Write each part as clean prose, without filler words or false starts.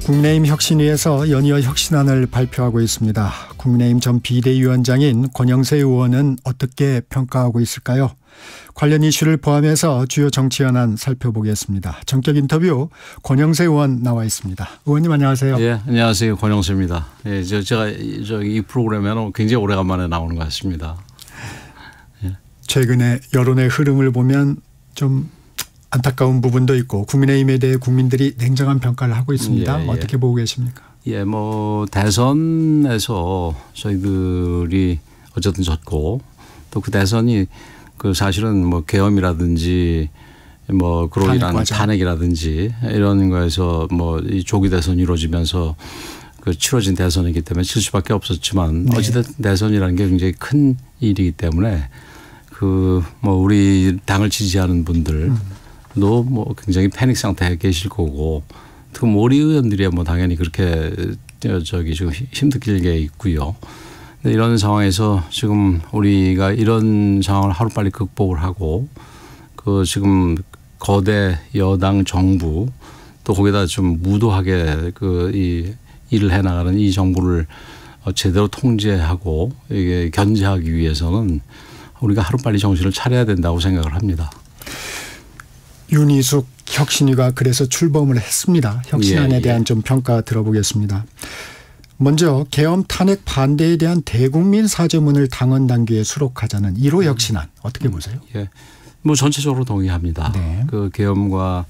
국민의힘 혁신위에서 연이어 혁신안을 발표하고 있습니다. 국민의힘 전 비대위원장인 권영세 의원은 어떻게 평가하고 있을까요? 관련 이슈를 포함해서 주요 정치 현안 살펴보겠습니다. 전격 인터뷰 권영세 의원 나와 있습니다. 의원님 안녕하세요. 예, 안녕하세요. 권영세입니다. 예, 제가 이 프로그램에는 굉장히 오래간만에 나오는 것 같습니다. 예. 최근에 여론의 흐름을 보면 좀 안타까운 부분도 있고 국민의힘에 대해 국민들이 냉정한 평가를 하고 있습니다. 예. 어떻게 보고 계십니까? 예, 뭐 대선에서 저희들이 어쨌든 졌고 또 그 대선이 그 사실은 뭐 계엄이라든지 뭐 그로 인한 탄핵이라든지 이런 거에서 뭐 이 조기 대선이 이루어지면서 그 치러진 대선이기 때문에 질 수밖에 없었지만 네. 어찌됐든 대선이라는 게 굉장히 큰 일이기 때문에 그 뭐 우리 당을 지지하는 분들 도 뭐 굉장히 패닉 상태에 계실 거고 그 우리 의원들이야 뭐 당연히 그렇게 지금 힘들게 있고요. 근데 이런 상황에서 지금 우리가 이런 상황을 하루빨리 극복을 하고 그 지금 거대 여당 정부 또 거기다 좀 무도하게 그 이 일을 해나가는 이 정부를 제대로 통제하고 이게 견제하기 위해서는 우리가 하루빨리 정신을 차려야 된다고 생각을 합니다. 윤희숙 혁신위가 그래서 출범을 했습니다. 혁신안에 대한 좀 평가 들어보겠습니다. 먼저 계엄 탄핵 반대에 대한 대국민 사죄문을 당원 당규에 수록하자는 1호 혁신안 어떻게 보세요? 예, 뭐 전체적으로 동의합니다. 네. 그 계엄과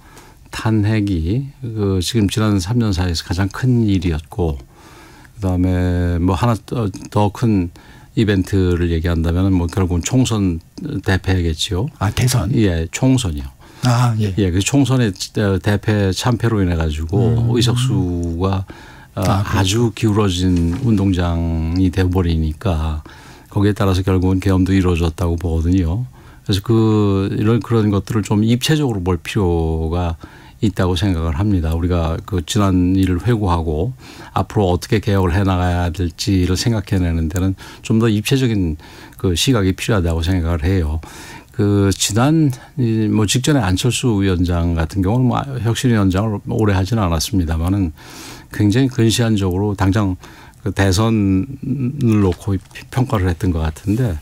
탄핵이 그 지금 지난 3년 사이에서 가장 큰 일이었고 그다음에 뭐 하나 더 큰 이벤트를 얘기한다면 뭐 결국은 총선 대패겠지요. 아 대선? 예, 총선이요. 아 예. 예, 그 총선의 대패 참패로 인해 가지고 의석수가 아주 기울어진 운동장이 되어버리니까 거기에 따라서 결국은 계엄도 이루어졌다고 보거든요. 그래서 그런 것들을 좀 입체적으로 볼 필요가 있다고 생각을 합니다. 우리가 그 지난 일을 회고하고 앞으로 어떻게 개혁을 해나가야 될지를 생각해내는 데는 좀 더 입체적인 그 시각이 필요하다고 생각을 해요. 그 지난 뭐 직전에 안철수 위원장 같은 경우는 뭐 혁신위원장을 오래 하지는 않았습니다만은 굉장히 근시안적으로 당장 그 대선을 놓고 평가를 했던 것 같은데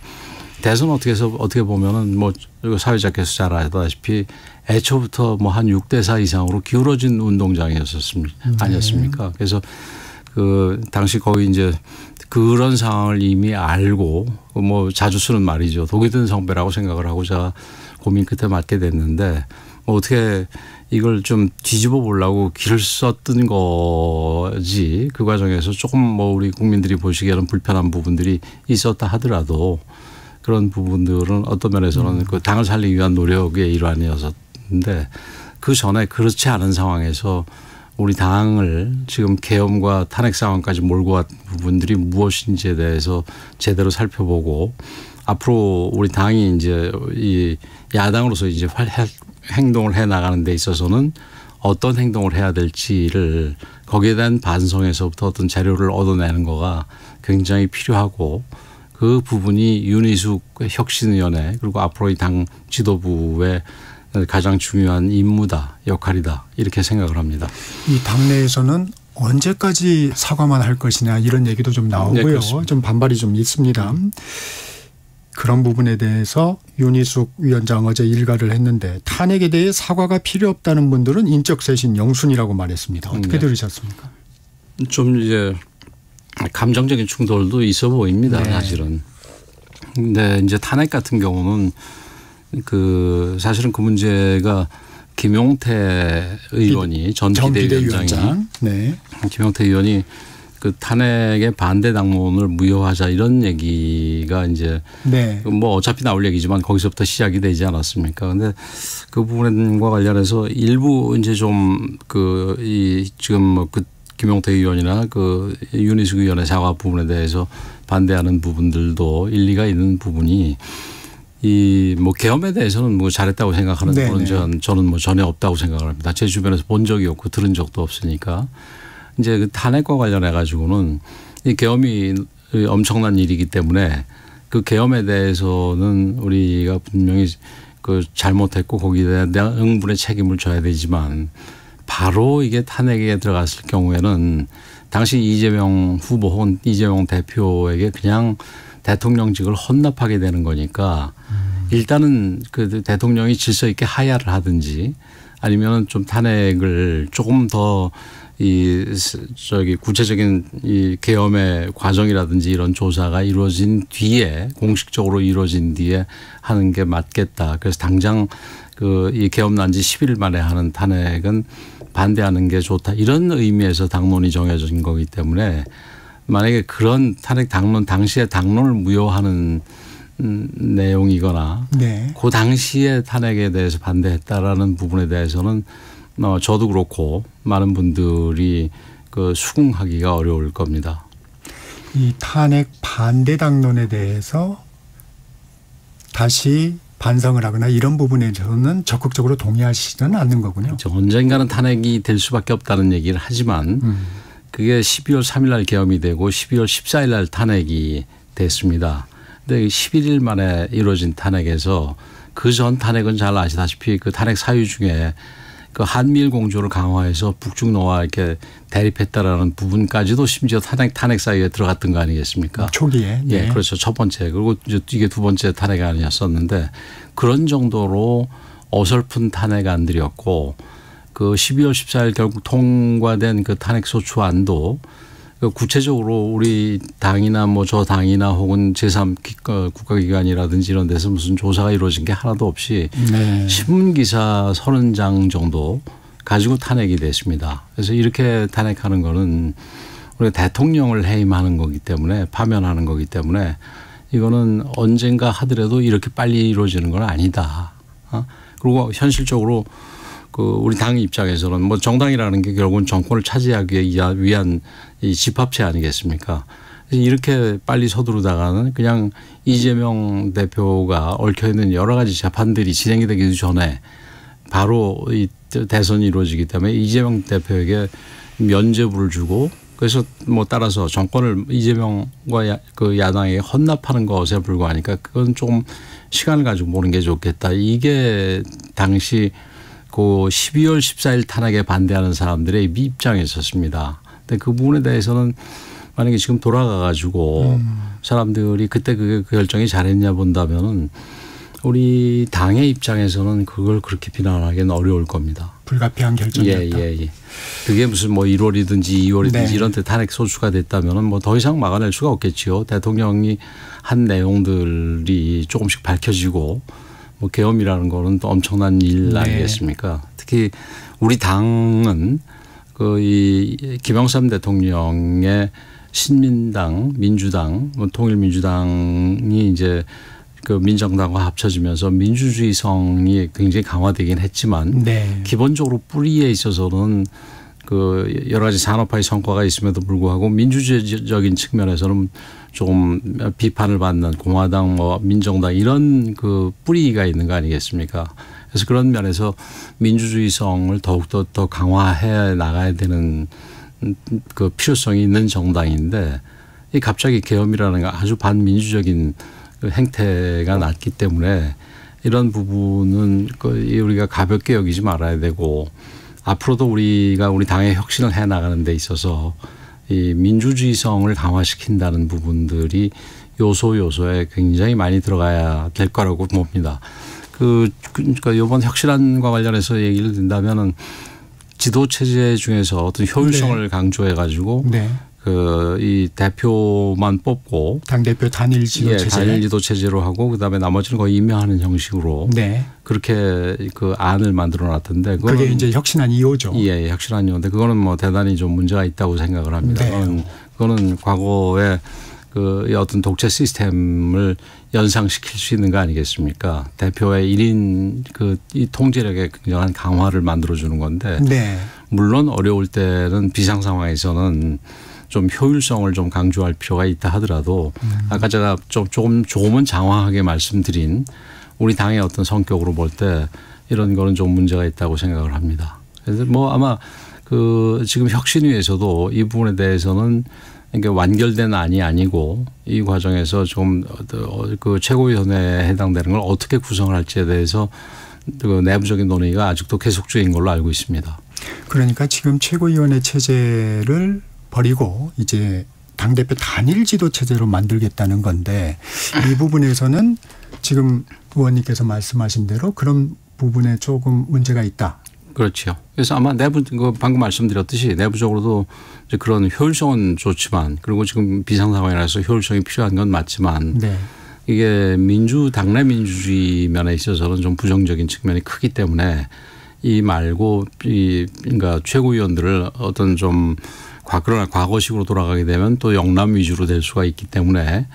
대선 어떻게 보면은 뭐 사회자께서 잘 아시다시피 애초부터 뭐 한 6대4 이상으로 기울어진 운동장이었습니다. 아니었습니까? 그래서 그 당시 거의 이제 그런 상황을 이미 알고 뭐 자주 쓰는 말이죠. 독이 든 성배라고 생각을 하고 제가 고민 끝에 맡게 됐는데 뭐 어떻게 이걸 좀 뒤집어 보려고 길을 썼던 거지 그 과정에서 조금 뭐 우리 국민들이 보시기에는 불편한 부분들이 있었다 하더라도 그런 부분들은 어떤 면에서는 그 당을 살리기 위한 노력의 일환이었는데 그 전에 그렇지 않은 상황에서 우리 당을 지금 계엄과 탄핵 상황까지 몰고 간 부분들이 무엇인지에 대해서 제대로 살펴보고 앞으로 우리 당이 이제 이 야당으로서 이제 행동을 해 나가는 데 있어서는 어떤 행동을 해야 될지를 거기에 대한 반성에서부터 어떤 자료를 얻어내는 거가 굉장히 필요하고 그 부분이 윤희숙 혁신위원회 그리고 앞으로 이 당 지도부의 가장 중요한 임무다, 역할이다 이렇게 생각을 합니다. 이 당내에서는 언제까지 사과만 할 것이냐 이런 얘기도 좀 나오고요. 네, 좀 반발이 좀 있습니다. 그런 부분에 대해서 윤희숙 위원장 어제 일가를 했는데 탄핵에 대해 사과가 필요 없다는 분들은 인적 쇄신 영순이라고 말했습니다. 어떻게 들으셨습니까? 좀 이제 감정적인 충돌도 있어 보입니다. 네. 사실은. 근데 이제 탄핵 같은 경우는 그 사실은 그 문제가 김용태 의원이 전 비대위원장이 네. 김용태 의원이 그 탄핵의 반대 당론을 무효하자 이런 얘기가 이제 네. 뭐 어차피 나올 얘기지만 거기서부터 시작이 되지 않았습니까? 근데 그 부분과 관련해서 일부 이제 좀 그 이 지금 뭐 그 김용태 의원이나 그 윤희숙 의원의 사과 부분에 대해서 반대하는 부분들도 일리가 있는 부분이 이 뭐 계엄에 대해서는 뭐 잘했다고 생각하는 분은 저는 뭐 전혀 없다고 생각을 합니다. 제 주변에서 본 적이 없고 들은 적도 없으니까 이제 그 탄핵과 관련해 가지고는 이 계엄이 엄청난 일이기 때문에 그 계엄에 대해서는 우리가 분명히 그 잘못했고 거기에 대한 응분의 책임을 져야 되지만 바로 이게 탄핵에 들어갔을 경우에는 당시 이재명 후보 혹은 이재명 대표에게 그냥 대통령직을 헌납하게 되는 거니까 일단은 그 대통령이 질서 있게 하야를 하든지 아니면 좀 탄핵을 조금 더 구체적인 이 계엄의 과정이라든지 이런 조사가 이루어진 뒤에 공식적으로 이루어진 뒤에 하는 게 맞겠다. 그래서 당장 이 계엄 난 지 10일 만에 하는 탄핵은 반대하는 게 좋다. 이런 의미에서 당론이 정해진 거기 때문에 만약에 그런 탄핵 당론 당시에 당론을 무효하는 내용이거나 네. 그 당시에 탄핵에 대해서 반대했다라는 부분에 대해서는 저도 그렇고 많은 분들이 수긍하기가 어려울 겁니다. 이 탄핵 반대 당론에 대해서 다시 반성을 하거나 이런 부분에서는 적극적으로 동의하시지는 않는 거군요. 그렇죠. 언젠가는 탄핵이 될 수밖에 없다는 얘기를 하지만 그게 12월 3일 날 계엄이 되고 12월 14일 날 탄핵이 됐습니다. 근데 11일 만에 이루어진 탄핵에서 그 전 탄핵은 잘 아시다시피 그 탄핵 사유 중에 그 한미일 공조를 강화해서 북중노와 이렇게 대립했다라는 부분까지도 심지어 탄핵 사유에 들어갔던 거 아니겠습니까? 초기에. 네. 예, 그렇죠. 첫 번째. 그리고 이게 두 번째 탄핵 아니었었는데 그런 정도로 어설픈 탄핵안들이었고 그 12월 14일 결국 통과된 그 탄핵 소추안도 구체적으로 우리 당이나 뭐 저 당이나 혹은 제3 국가기관이라든지 이런 데서 무슨 조사가 이루어진 게 하나도 없이 네. 신문기사 30장 정도 가지고 탄핵이 됐습니다. 그래서 이렇게 탄핵하는 거는 우리가 대통령을 해임하는 거기 때문에 파면하는 거기 때문에 이거는 언젠가 하더라도 이렇게 빨리 이루어지는 건 아니다. 그리고 현실적으로 우리 당 입장에서는 뭐 정당이라는 게 결국은 정권을 차지하기 위한 이 집합체 아니겠습니까? 이렇게 빨리 서두르다가는 그냥 이재명 대표가 얽혀 있는 여러 가지 재판들이 진행이 되기 전에 바로 이 대선이 이루어지기 때문에 이재명 대표에게 면죄부를 주고 그래서 뭐 따라서 정권을 이재명과 그 야당에 헌납하는 것에 불과하니까 그건 조금 시간을 가지고 보는 게 좋겠다. 이게 당시 그 12월 14일 탄핵에 반대하는 사람들의 입장에 있었습니다. 근데 그 부분에 대해서는 만약에 지금 돌아가 가지고 사람들이 그때 그 결정이 잘했냐 본다면은 우리 당의 입장에서는 그걸 그렇게 비난하기는 어려울 겁니다. 불가피한 결정이었다. 예. 그게 무슨 뭐 1월이든지 2월이든지 네. 이런 때 탄핵 소추가 됐다면은 뭐 더 이상 막아낼 수가 없겠지요. 대통령이 한 내용들이 조금씩 밝혀지고 뭐 계엄이라는 거는 또 엄청난 일 네. 아니겠습니까? 특히 우리 당은 이 김영삼 대통령의 신민당, 민주당, 뭐 통일민주당이 이제 그 민정당과 합쳐지면서 민주주의성이 굉장히 강화되긴 했지만 네. 기본적으로 뿌리에 있어서는 그 여러 가지 산업화의 성과가 있음에도 불구하고 민주주의적인 측면에서는 조금 비판을 받는 공화당 뭐 민정당 이런 그 뿌리가 있는 거 아니겠습니까? 그래서 그런 면에서 민주주의성을 더욱더 더 강화해 나가야 되는 그 필요성이 있는 정당인데 이 갑자기 계엄이라는 아주 반민주적인 그 행태가 났기 때문에 이런 부분은 우리가 가볍게 여기지 말아야 되고 앞으로도 우리가 우리 당의 혁신을 해 나가는 데 있어서 이 민주주의성을 강화시킨다는 부분들이 요소에 굉장히 많이 들어가야 될 거라고 봅니다. 그러니까 이번 혁신안과 관련해서 얘기를 든다면은 지도 체제 중에서 어떤 효율성을 네. 강조해 가지고 네. 이 대표만 뽑고 당대표 단일 지도 체제. 단일 지도 체제로 하고 그다음에 나머지는 거의 임명하는 형식으로 네. 그렇게 그 안을 만들어 놨던데 그게 이제 혁신안 2호죠. 예, 혁신안이었는데 그거는 뭐 대단히 좀 문제가 있다고 생각을 합니다. 네. 그거는 과거에 그 어떤 독재 시스템을 연상시킬 수 있는 거 아니겠습니까? 대표의 1인 이 통제력의 굉장한 강화를 만들어주는 건데 네. 물론 어려울 때는 비상 상황에서는 좀 효율성을 좀 강조할 필요가 있다 하더라도 아까 제가 조금은 장황하게 말씀드린 우리 당의 어떤 성격으로 볼 때 이런 거는 좀 문제가 있다고 생각을 합니다. 그래서 뭐 아마 지금 혁신위에서도 이 부분에 대해서는 그러니까 완결된 안이 아니고 이 과정에서 좀 그 최고위원회에 해당되는 걸 어떻게 구성을 할지에 대해서 그 내부적인 논의가 아직도 계속 중인 걸로 알고 있습니다. 그러니까 지금 최고위원회 체제를 버리고 이제 당대표 단일 지도 체제로 만들겠다는 건데 이 부분에서는 지금 의원님께서 말씀하신 대로 그런 부분에 조금 문제가 있다. 그렇죠. 그래서 아마 방금 말씀드렸듯이 내부적으로도 이제 그런 효율성은 좋지만 그리고 지금 비상 상황이라서 효율성이 필요한 건 맞지만 네. 이게 당내 민주주의 면에 있어서는 좀 부정적인 측면이 크기 때문에 이 말고 그러니까 최고위원들을 어떤 좀 그러나 과거식으로 돌아가게 되면 또 영남 위주로 될 수가 있기 때문에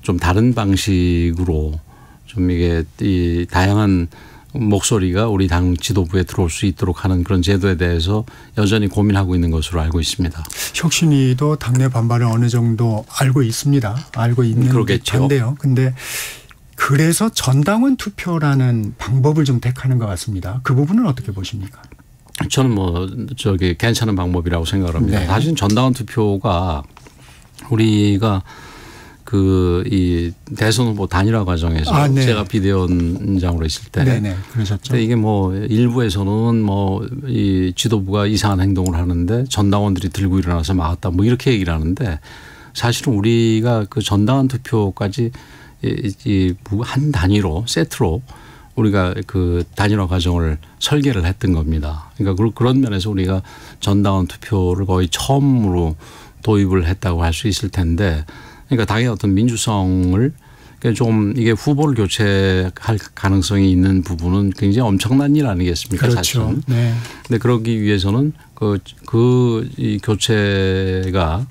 좀 다른 방식으로 좀 이게 이 다양한 목소리가 우리 당 지도부에 들어올 수 있도록 하는 그런 제도에 대해서 여전히 고민하고 있는 것으로 알고 있습니다. 혁신위도 당내 반발을 어느 정도 알고 있습니다. 알고 있는 듯한데요. 그런데 그래서 전당원 투표라는 방법을 좀 택하는 것 같습니다. 그 부분은 어떻게 보십니까? 저는 괜찮은 방법이라고 생각을 합니다. 네. 사실 전당원 투표가 우리가 이 대선 후보 단일화 과정에서 네. 제가 비대위원장으로 있을 때 네네 그러셨죠. 이게 일부에서는 이 지도부가 이상한 행동을 하는데 전당원들이 들고 일어나서 막았다 이렇게 얘기를 하는데 사실은 우리가 그 전당원 투표까지 한 단위로 세트로 우리가 그 단일화 과정을 설계를 했던 겁니다. 그러니까 그런 면에서 우리가 전당원 투표를 거의 처음으로 도입을 했다고 할 수 있을 텐데 그러니까 당의 어떤 민주성을 좀 이게 후보를 교체할 가능성이 있는 부분은 굉장히 엄청난 일 아니겠습니까? 그렇죠. 사실은. 네. 근데 그러기 위해서는 이 교체가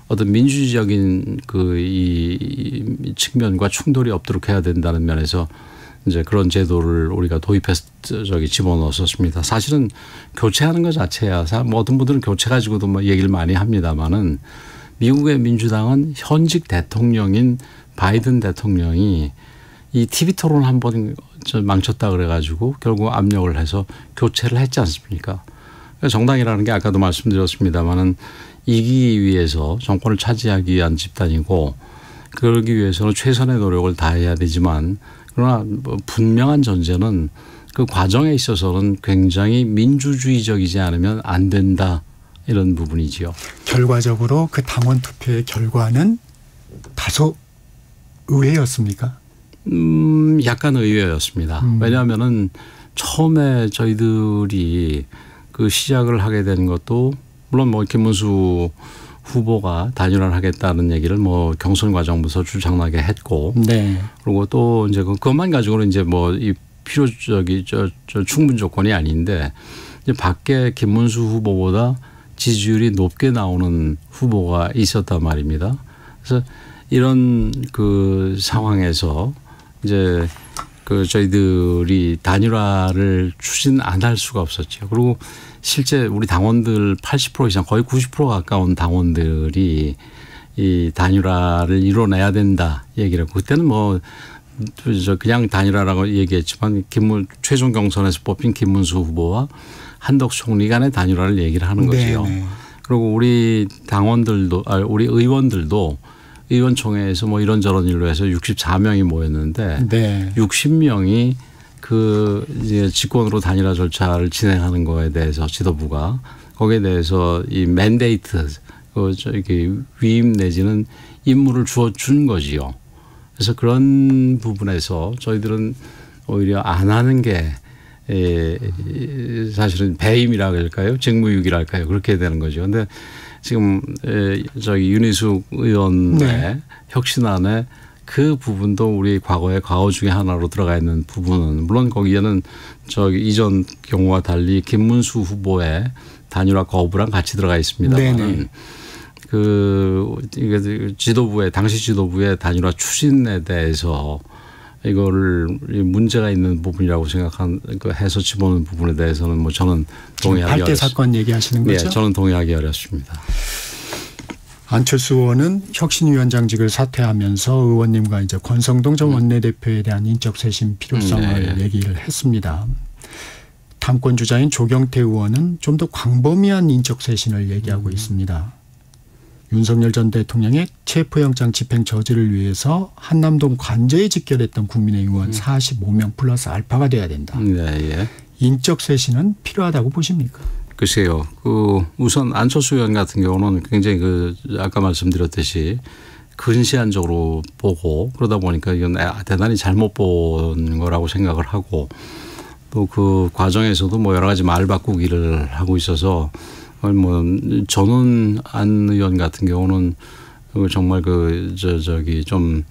어떤 민주주의적인 이 측면과 충돌이 없도록 해야 된다는 면에서 이제 그런 제도를 우리가 집어넣었었습니다. 사실은 교체하는 것 자체야. 어떤 분들은 교체 가지고도 얘기를 많이 합니다만은 미국의 민주당은 현직 대통령인 바이든 대통령이 이 TV 토론 한번 망쳤다 그래가지고 결국 압력을 해서 교체를 했지 않습니까? 정당이라는 게 아까도 말씀드렸습니다만은 이기기 위해서 정권을 차지하기 위한 집단이고 그러기 위해서는 최선의 노력을 다해야 되지만 그러나 분명한 전제는 그 과정에 있어서는 굉장히 민주주의적이지 않으면 안 된다. 이런 부분이지요. 결과적으로 그 당원 투표의 결과는 다소 의외였습니까? 약간 의외였습니다. 왜냐하면은 처음에 저희들이 그 시작을 하게 된 것도 물론 김문수 후보가 단일화를 하겠다는 얘기를 경선 과정부터 주장나게 했고, 네. 그리고 또 이제 그것만 가지고는 이제 이 충분 조건이 아닌데 이제 밖에 김문수 후보보다 지지율이 높게 나오는 후보가 있었단 말입니다. 그래서 이런 그 상황에서 이제 저희들이 단일화를 추진 안 할 수가 없었죠. 그리고 실제 우리 당원들 80% 이상 거의 90% 가까운 당원들이 이 단일화를 이뤄내야 된다 얘기를 했고 그때는 그냥 단일화라고 얘기했지만 최종 경선에서 뽑힌 김문수 후보와 한덕수 총리 간의 단일화를 얘기를 하는 거지요. 네네. 그리고 우리 당원들도 우리 의원들도 의원총회에서 이런저런 일로 해서 64명이 모였는데 네. 60명이 이제 직권으로 단일화 절차를 진행하는 거에 대해서 지도부가 거기에 대해서 이 맨데이트 위임 내지는 임무를 주어준 거지요. 그래서 그런 부분에서 저희들은 오히려 안 하는 게 사실은 배임이라 그럴까요? 직무유기랄까요? 그렇게 되는 거죠. 그런데 지금 윤희숙 의원의 네. 혁신안에 그 부분도 우리 과거 중에 하나로 들어가 있는 부분은 물론 거기에는 이전 경우와 달리 김문수 후보의 단일화 거부랑 같이 들어가 있습니다만 당시 지도부의 단일화 추진에 대해서 이거를 문제가 있는 부분이라고 해서 집어넣는 부분에 대해서는 저는 동의하기 어렵습니다. 8대 사건 얘기하시는 거죠? 네, 저는 동의하기 어렵습니다. 안철수 의원은 혁신위원장직을 사퇴하면서 의원님과 이제 권성동 전 원내대표에 대한 인적 쇄신 필요성을 얘기를 했습니다. 당권 주자인 조경태 의원은 좀 더 광범위한 인적 쇄신을 얘기하고 있습니다. 윤석열 전 대통령의 체포영장 집행 저지를 위해서 한남동 관저에 집결했던 국민의힘 의원 45명 플러스 알파가 돼야 된다. 네, 예. 인적 쇄신은 필요하다고 보십니까? 글쎄요. 우선 안철수 의원 같은 경우는 굉장히 아까 말씀드렸듯이 근시안적으로 보고 그러다 보니까 이건 대단히 잘못 본 거라고 생각을 하고 또 그 과정에서도 뭐 여러 가지 말 바꾸기를 하고 있어서 뭐 저는 안 의원 같은 경우는 정말 좀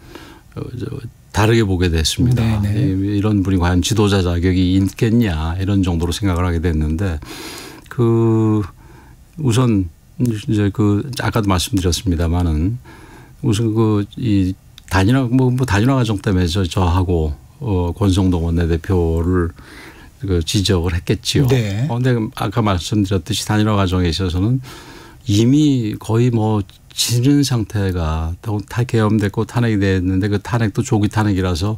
다르게 보게 됐습니다. 이런 분이 과연 지도자 자격이 있겠냐 이런 정도로 생각을 하게 됐는데 우선 이제 아까도 말씀드렸습니다만은 우선 이 단일화 단일화 과정 때문에 저하고 권성동 원내대표를 지적을 했겠지요. 네. 그런데 아까 말씀드렸듯이 단일화 과정에 있어서는 이미 거의 뭐 지는 상태가 다 계엄됐고 탄핵이 됐는데 그 탄핵도 조기 탄핵이라서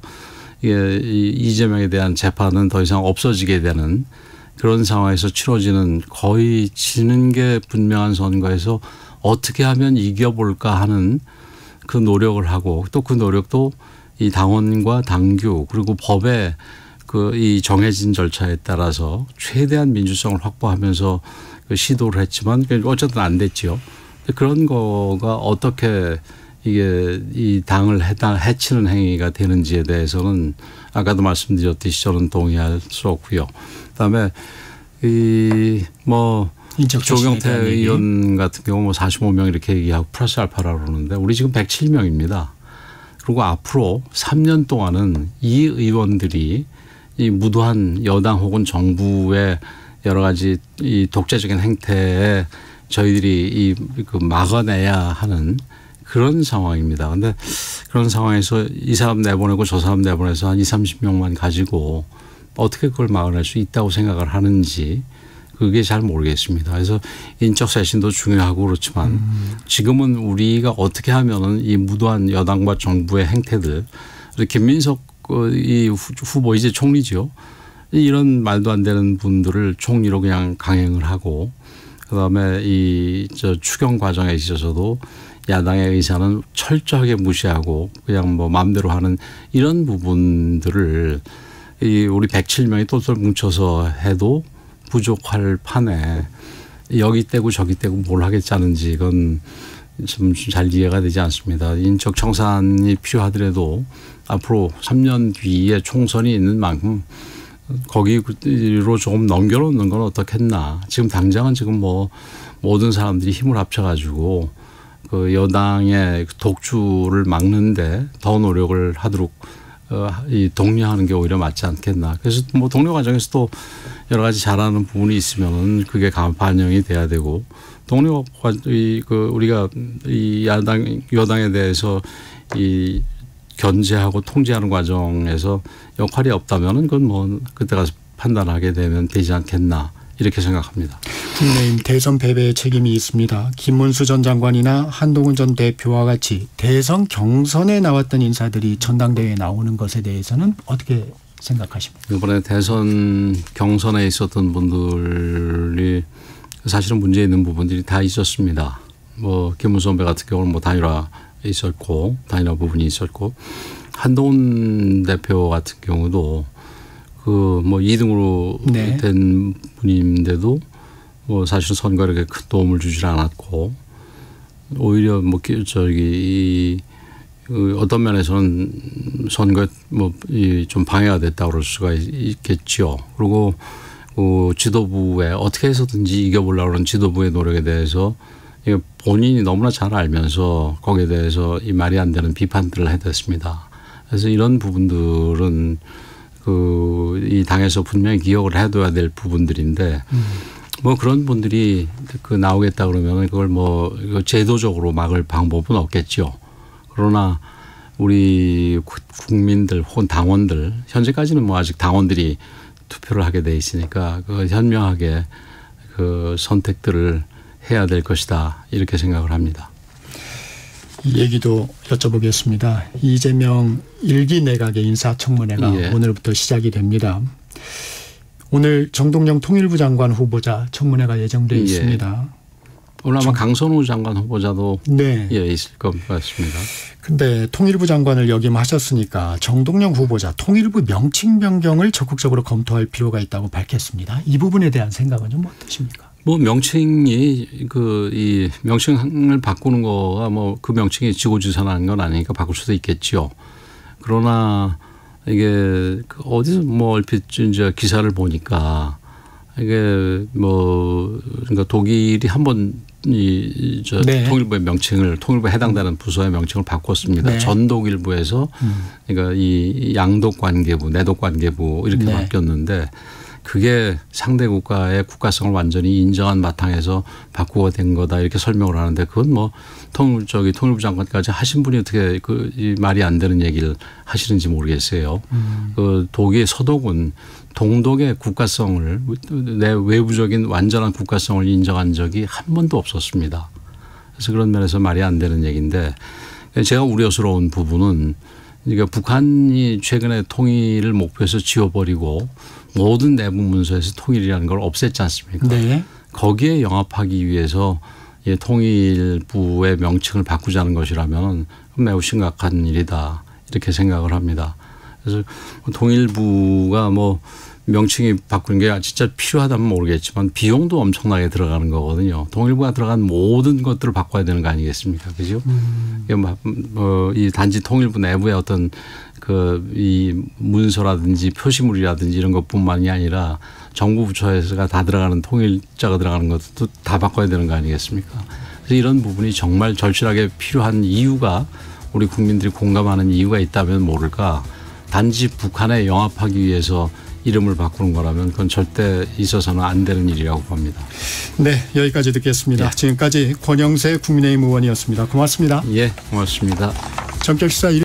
이재명에 대한 재판은 더 이상 없어지게 되는 그런 상황에서 치러지는 거의 지는 게 분명한 선거에서 어떻게 하면 이겨볼까 하는 그 노력을 하고 또 그 노력도 이 당원과 당규 그리고 법의 이 정해진 절차에 따라서 최대한 민주성을 확보하면서 시도를 했지만 어쨌든 안 됐죠. 그런 거가 어떻게 이게 이 당을 해치는 행위가 되는지에 대해서는 아까도 말씀드렸듯이 저는 동의할 수 없고요. 그다음에 조경태 의원 같은 경우 뭐 45명 이렇게 얘기하고 플러스 알파라고 그러는데 우리 지금 107명입니다. 그리고 앞으로 3년 동안은 이 의원들이 이 무도한 여당 혹은 정부의 여러 가지 이 독재적인 행태에 저희들이 막아내야 하는 그런 상황입니다. 그런데 그런 상황에서 이 사람 내보내고 저 사람 내보내서 한 20, 30명만 가지고 어떻게 그걸 막아낼 수 있다고 생각을 하는지 그게 잘 모르겠습니다. 그래서 인적 쇄신도 중요하고 그렇지만 지금은 우리가 어떻게 하면은 이 무도한 여당과 정부의 행태들 김민석 이 후보 이제 총리죠. 이런 말도 안 되는 분들을 총리로 그냥 강행을 하고 그다음에 추경 과정에 있어서도 야당의 의사는 철저하게 무시하고 그냥 뭐 마음대로 하는 이런 부분들을 우리 107명이 똘똘 뭉쳐서 해도 부족할 판에 여기 떼고 저기 떼고 뭘 하겠자는지 이건 좀 잘 이해가 되지 않습니다. 인적 청산이 필요하더라도 앞으로 3년 뒤에 총선이 있는 만큼 거기로 조금 넘겨놓는 건 어떻겠나. 지금 당장은 지금 뭐 모든 사람들이 힘을 합쳐가지고 그 여당의 독주를 막는데 더 노력을 하도록 독려하는 게 오히려 맞지 않겠나. 그래서 뭐 독려 과정에서 또 여러 가지 잘하는 부분이 있으면은 그게 반영이 돼야 되고 독려 우리가 이 여당에 대해서 견제하고 통제하는 과정에서 역할이 없다면은 그건 뭐 그때 가서 판단하게 되면 되지 않겠나 이렇게 생각합니다. 국민의힘 대선 패배의 책임이 있습니다. 김문수 전 장관이나 한동훈 전 대표와 같이 대선 경선에 나왔던 인사들이 전당대회에 나오는 것에 대해서는 어떻게 생각하십니까? 이번에 대선 경선에 있었던 분들이 사실은 문제 있는 부분들이 다 있었습니다. 뭐 김문수 선배 같은 경우는 뭐 단일화 있었고 단일화 부분이 있었고 한동훈 대표 같은 경우도 뭐 2등으로 네. 된 분인데도 뭐 사실 선거에 그렇게 큰 도움을 주질 않았고 오히려 뭐 어떤 면에서는 선거에 뭐 좀 방해가 됐다고 그럴 수가 있겠죠. 그리고 지도부에 어떻게 해서든지 이겨보려고 하는 지도부의 노력에 대해서 본인이 너무나 잘 알면서 거기에 대해서 이 말이 안 되는 비판들을 해댔습니다. 그래서 이런 부분들은 이 당에서 분명히 기억을 해둬야 될 부분들인데 뭐 그런 분들이 나오겠다 그러면 그걸 뭐 제도적으로 막을 방법은 없겠죠. 그러나 우리 국민들 혹은 당원들 현재까지는 뭐 아직 당원들이 투표를 하게 돼 있으니까 현명하게 선택들을 해야 될 것이다 이렇게 생각을 합니다. 이 얘기도 여쭤보겠습니다. 이재명 1기 내각의 인사청문회가 오늘부터 시작이 됩니다. 오늘 정동영 통일부 장관 후보자 청문회가 예정되어 있습니다. 오늘 아마 강선우 장관 후보자도 있을 것 같습니다. 그런데 통일부 장관을 역임하셨으니까 정동영 후보자 통일부 명칭 변경을 적극적으로 검토할 필요가 있다고 밝혔습니다. 이 부분에 대한 생각은 좀 어떠십니까? 뭐 명칭이 이 명칭을 바꾸는 거가 뭐 그 명칭이 지고지선한 건 아니니까 바꿀 수도 있겠죠. 그러나 이게 어디서 뭐 얼핏 이제 기사를 보니까 이게 뭐 그러니까 독일이 한번 네. 통일부의 명칭을 통일부에 해당되는 부서의 명칭을 바꿨습니다. 네. 전 독일부에서 그러니까 이 양독관계부, 내독관계부 이렇게 네. 바뀌었는데 그게 상대 국가의 국가성을 완전히 인정한 바탕에서 바꾸가 된 거다 이렇게 설명을 하는데 그건 뭐 통일부 장관까지 하신 분이 어떻게 이 말이 안 되는 얘기를 하시는지 모르겠어요. 그 독일 서독은 동독의 국가성을 내 외부적인 완전한 국가성을 인정한 적이 한 번도 없었습니다. 그래서 그런 면에서 말이 안 되는 얘기인데 제가 우려스러운 부분은 그러니까 북한이 최근에 통일을 목표에서 지워버리고 모든 내부 문서에서 통일이라는 걸 없앴지 않습니까? 네. 거기에 영합하기 위해서 통일부의 명칭을 바꾸자는 것이라면 매우 심각한 일이다 이렇게 생각을 합니다. 그래서 통일부가 뭐 명칭이 바꾸는 게 진짜 필요하다면 모르겠지만 비용도 엄청나게 들어가는 거거든요. 통일부가 들어간 모든 것들을 바꿔야 되는 거 아니겠습니까? 그죠? 이 단지 통일부 내부의 어떤 이 문서라든지 표시물이라든지 이런 것뿐만이 아니라 정부 부처에서가 다 들어가는 통일자가 들어가는 것도 다 바꿔야 되는 거 아니겠습니까? 그래서 이런 부분이 정말 절실하게 필요한 이유가 우리 국민들이 공감하는 이유가 있다면 모를까 단지 북한에 영합하기 위해서 이름을 바꾸는 거라면 그건 절대 있어서는 안 되는 일이라고 봅니다. 네, 여기까지 듣겠습니다. 예. 지금까지 권영세 국민의힘 의원이었습니다. 고맙습니다. 예, 고맙습니다. 전격시사